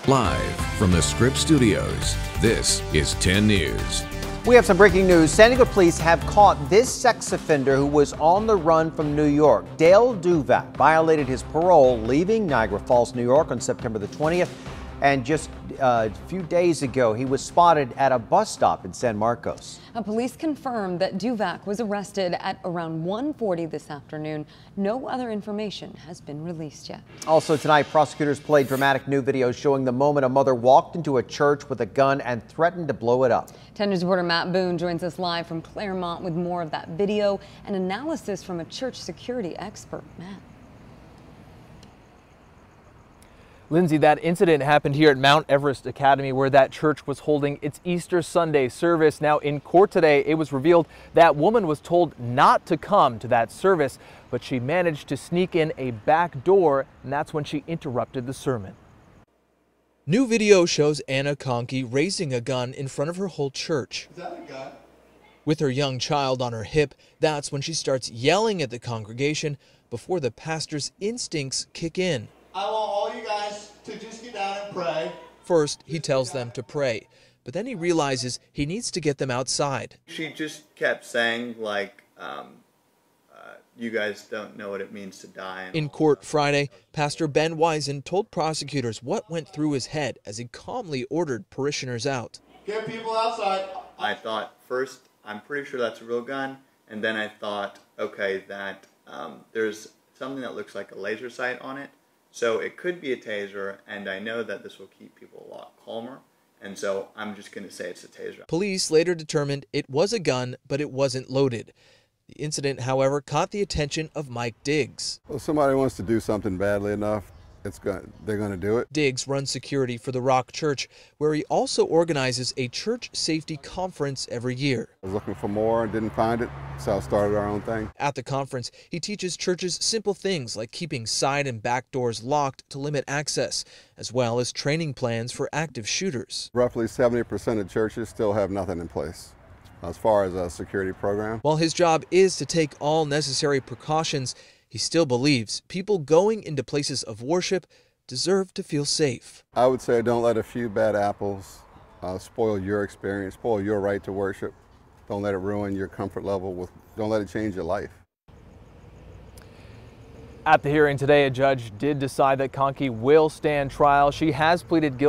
Live from the Scripps Studios, this is 10 News. We have some breaking news. San Diego police have caught this sex offender who was on the run from New York. Dale Duvac violated his parole, leaving Niagara Falls, New York on September the 20th. And just a few days ago, he was spotted at a bus stop in San Marcos. Police confirmed that Duvac was arrested at around 1:40 this afternoon. No other information has been released yet. Also tonight, prosecutors played dramatic new videos showing the moment a mother walked into a church with a gun and threatened to blow it up. 10 News reporter Matt Boone joins us live from Claremont with more of that video and analysis from a church security expert. Matt. Lindsay, that incident happened here at Mount Everest Academy, where that church was holding its Easter Sunday service. Now, in court today, it was revealed that woman was told not to come to that service, but she managed to sneak in a back door, and that's when she interrupted the sermon. New video shows Anna Conkey raising a gun in front of her whole church. Is that a gun? With her young child on her hip, that's when she starts yelling at the congregation before the pastor's instincts kick in. I want all you guys to just get down and pray. First, he tells them to pray, but then he realizes he needs to get them outside. She just kept saying, like, you guys don't know what it means to die. In court Friday, Pastor Ben Wisen told prosecutors what went through his head as he calmly ordered parishioners out. Get people outside. I thought, first, I'm pretty sure that's a real gun, and then I thought, okay, that there's something that looks like a laser sight on it. So it could be a taser, and I know that this will keep people a lot calmer, and so I'm just going to say it's a taser. Police later determined it was a gun, but it wasn't loaded. The incident, however, caught the attention of Mike Diggs. Well, somebody wants to do something badly enough, they're going to do it. Diggs runs security for the Rock Church, where he also organizes a church safety conference every year. I was looking for more and didn't find it, so I started our own thing. At the conference, he teaches churches simple things like keeping side and back doors locked to limit access, as well as training plans for active shooters. Roughly 70% of churches still have nothing in place as far as a security program. While his job is to take all necessary precautions, he still believes people going into places of worship deserve to feel safe. I would say don't let a few bad apples spoil your experience, spoil your right to worship. Don't let it ruin your comfort level. Don't let it change your life. At the hearing today, a judge did decide that Conkey will stand trial. She has pleaded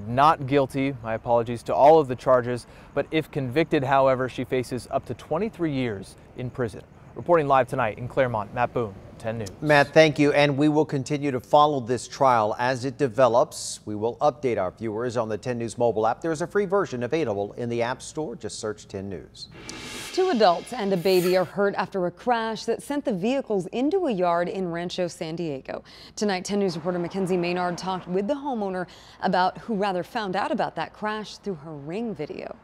not guilty, my apologies, to all of the charges. But if convicted, however, she faces up to 23 years in prison. Reporting live tonight in Claremont, Matt Boone, 10 News. Matt, thank you. And we will continue to follow this trial as it develops. We will update our viewers on the 10 News mobile app. There's a free version available in the App Store. Just search 10 News. 2 adults and a baby are hurt after a crash that sent the vehicles into a yard in Rancho San Diego. Tonight, 10 News reporter Mackenzie Maynard talked with the homeowner found out about that crash through her Ring video.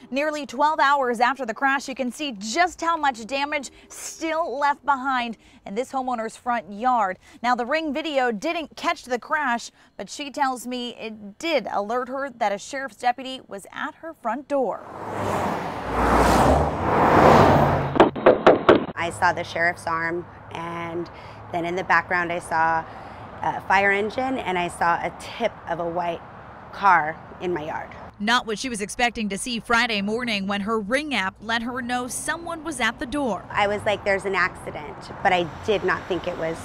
Nearly 12 hours after the crash, you can see just how much damage still left behind in this homeowner's front yard. Now, the Ring video didn't catch the crash, but she tells me it did alert her that a sheriff's deputy was at her front door. I saw the sheriff's arm, and then in the background I saw a fire engine, and I saw a tip of a white car in my yard. Not what she was expecting to see Friday morning when her Ring app let her know someone was at the door. I was like, there's an accident, but I did not think it was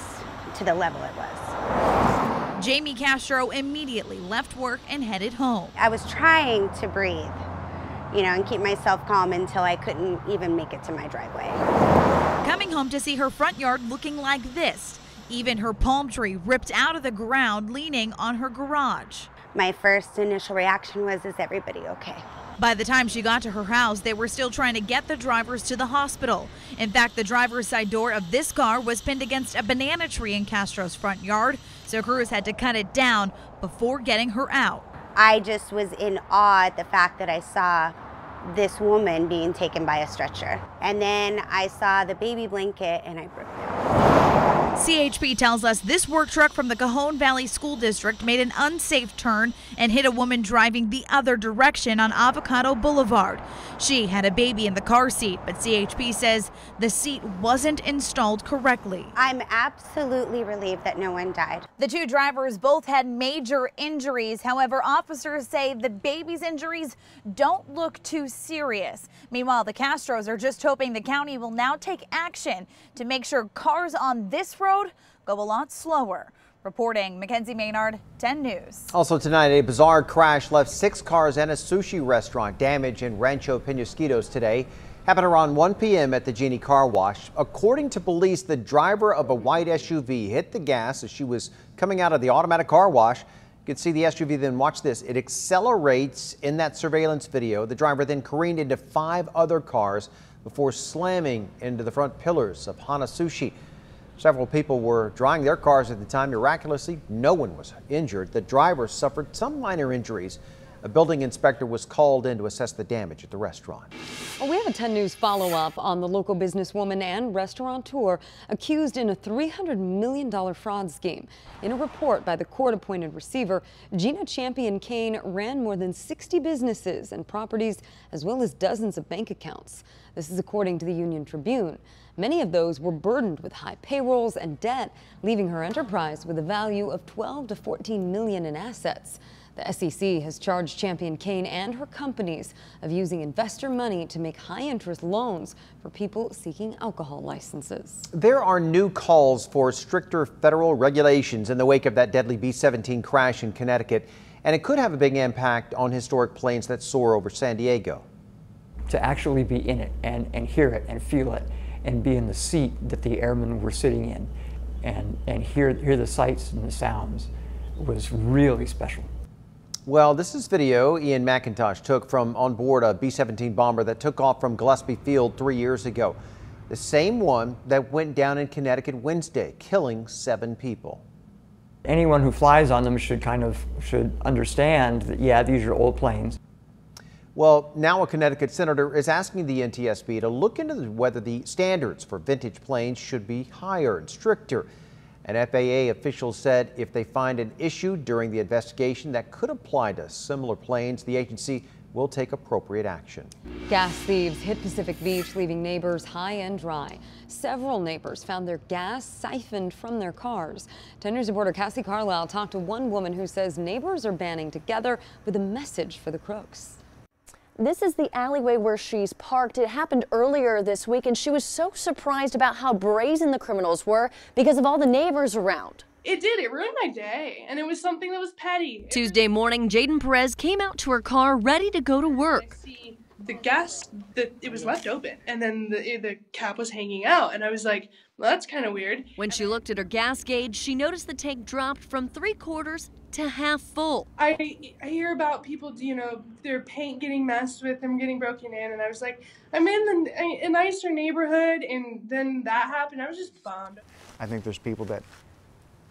to the level it was. Jamie Castro immediately left work and headed home. I was trying to breathe, and keep myself calm until I couldn't even make it to my driveway. Coming home to see her front yard looking like this, even her palm tree ripped out of the ground leaning on her garage. My first initial reaction was, is everybody okay? By the time she got to her house, they were still trying to get the drivers to the hospital. In fact, the driver's side door of this car was pinned against a banana tree in Castro's front yard, so crews had to cut it down before getting her out. I just was in awe at the fact that I saw this woman being taken by a stretcher. And then I saw the baby blanket and I broke down. CHP tells us this work truck from the Cajon Valley School District made an unsafe turn and hit a woman driving the other direction on Avocado Boulevard. She had a baby in the car seat, but CHP says the seat wasn't installed correctly. I'm absolutely relieved that no one died. The two drivers both had major injuries. However, officers say the baby's injuries don't look too serious. Meanwhile, the Castros are just hoping the county will now take action to make sure cars on this road go a lot slower. Reporting, Mackenzie Maynard, 10 News. Also tonight, a bizarre crash left 6 cars and a sushi restaurant damaged in Rancho Penasquitos today. Happened around 1 p.m. at the Genie Car Wash. According to police, the driver of a white SUV hit the gas as she was coming out of the automatic car wash. You can see the SUV, then watch this. It accelerates in that surveillance video. The driver then careened into 5 other cars before slamming into the front pillars of Hana Sushi. Several people were drying their cars at the time. Miraculously, no one was injured. The driver suffered some minor injuries. A building inspector was called in to assess the damage at the restaurant. Well, we have a 10 News follow-up on the local businesswoman and restaurateur accused in a $300 million fraud scheme. In a report by the court-appointed receiver, Gina Champion Cain ran more than 60 businesses and properties, as well as dozens of bank accounts. This is according to the Union Tribune. Many of those were burdened with high payrolls and debt, leaving her enterprise with a value of $12 to $14 million in assets. The SEC has charged Champion Cain and her companies of using investor money to make high-interest loans for people seeking alcohol licenses. There are new calls for stricter federal regulations in the wake of that deadly B-17 crash in Connecticut, and it could have a big impact on historic planes that soar over San Diego. To actually be in it and hear it and feel it and be in the seat that the airmen were sitting in and hear the sights and the sounds was really special. Well, this is video Ian McIntosh took from on board a B-17 bomber that took off from Gillespie Field 3 years ago. The same one that went down in Connecticut Wednesday, killing 7 people. Anyone who flies on them should understand that, yeah, these are old planes. Well, now a Connecticut senator is asking the NTSB to look into whether the standards for vintage planes should be higher and stricter. An FAA official said if they find an issue during the investigation that could apply to similar planes, the agency will take appropriate action. Gas thieves hit Pacific Beach, leaving neighbors high and dry. Several neighbors found their gas siphoned from their cars. 10 News reporter Cassie Carlisle talked to one woman who says neighbors are banding together with a message for the crooks. This is the alleyway where she's parked. It happened earlier this week, and she was so surprised about how brazen the criminals were because of all the neighbors around. It did. It ruined my day, and it was something that was petty. Tuesday morning, Jaden Perez came out to her car ready to go to work. I see the gas, it was left open, and then the cap was hanging out, and I was like, well, that's kind of weird. When she looked at her gas gauge, she noticed the tank dropped from 3/4 to half full. I hear about people, you know, their paint getting messed with, them getting broken in, and I was like, I'm in a nicer neighborhood, and then that happened. I was just bummed. I think there's people that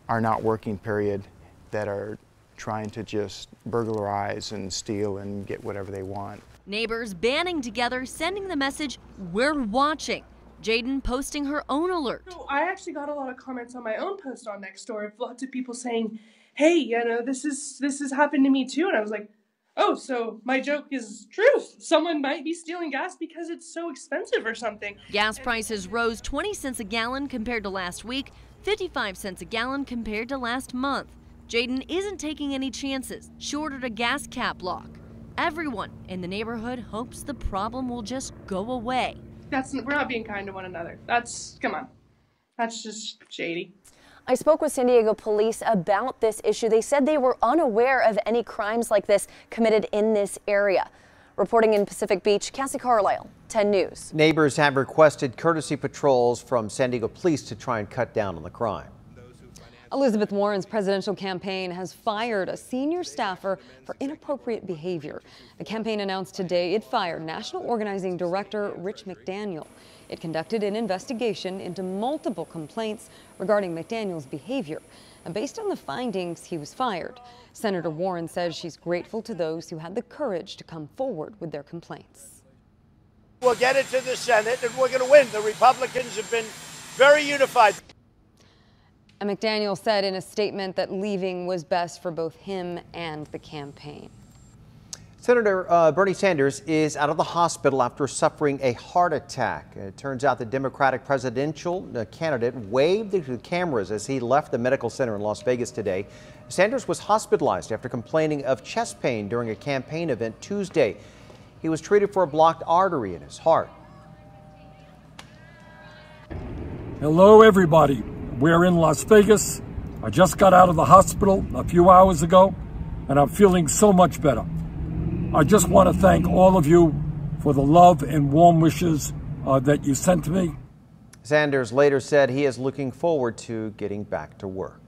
are not working, period, that are trying to just burglarize and steal and get whatever they want. Neighbors banding together, sending the message, "We're watching." Jaden posting her own alert. So I actually got a lot of comments on my own post on Nextdoor of lots of people saying, hey, you know, this has happened to me too. And I was like, oh, so my joke is truth. Someone might be stealing gas because it's so expensive or something. Gas prices rose 20 cents a gallon compared to last week, 55 cents a gallon compared to last month. Jaden isn't taking any chances. She ordered a gas cap lock. Everyone in the neighborhood hopes the problem will just go away. We're not being kind to one another. Come on. That's just shady. I spoke with San Diego police about this issue. They said they were unaware of any crimes like this committed in this area. Reporting in Pacific Beach, Cassie Carlisle, 10 News. Neighbors have requested courtesy patrols from San Diego police to try and cut down on the crime. Elizabeth Warren's presidential campaign has fired a senior staffer for inappropriate behavior. The campaign announced today it fired National Organizing Director Rich McDaniel. It conducted an investigation into multiple complaints regarding McDaniel's behavior. And based on the findings, he was fired. Senator Warren says she's grateful to those who had the courage to come forward with their complaints. We'll get it to the Senate and we're going to win. The Republicans have been very unified. And McDaniel said in a statement that leaving was best for both him and the campaign. Senator Bernie Sanders is out of the hospital after suffering a heart attack. It turns out the Democratic presidential candidate waved to the cameras as he left the medical center in Las Vegas today. Sanders was hospitalized after complaining of chest pain during a campaign event Tuesday. He was treated for a blocked artery in his heart. Hello, everybody. We're in Las Vegas. I just got out of the hospital a few hours ago, and I'm feeling so much better. I just want to thank all of you for the love and warm wishes that you sent to me. Sanders later said he is looking forward to getting back to work.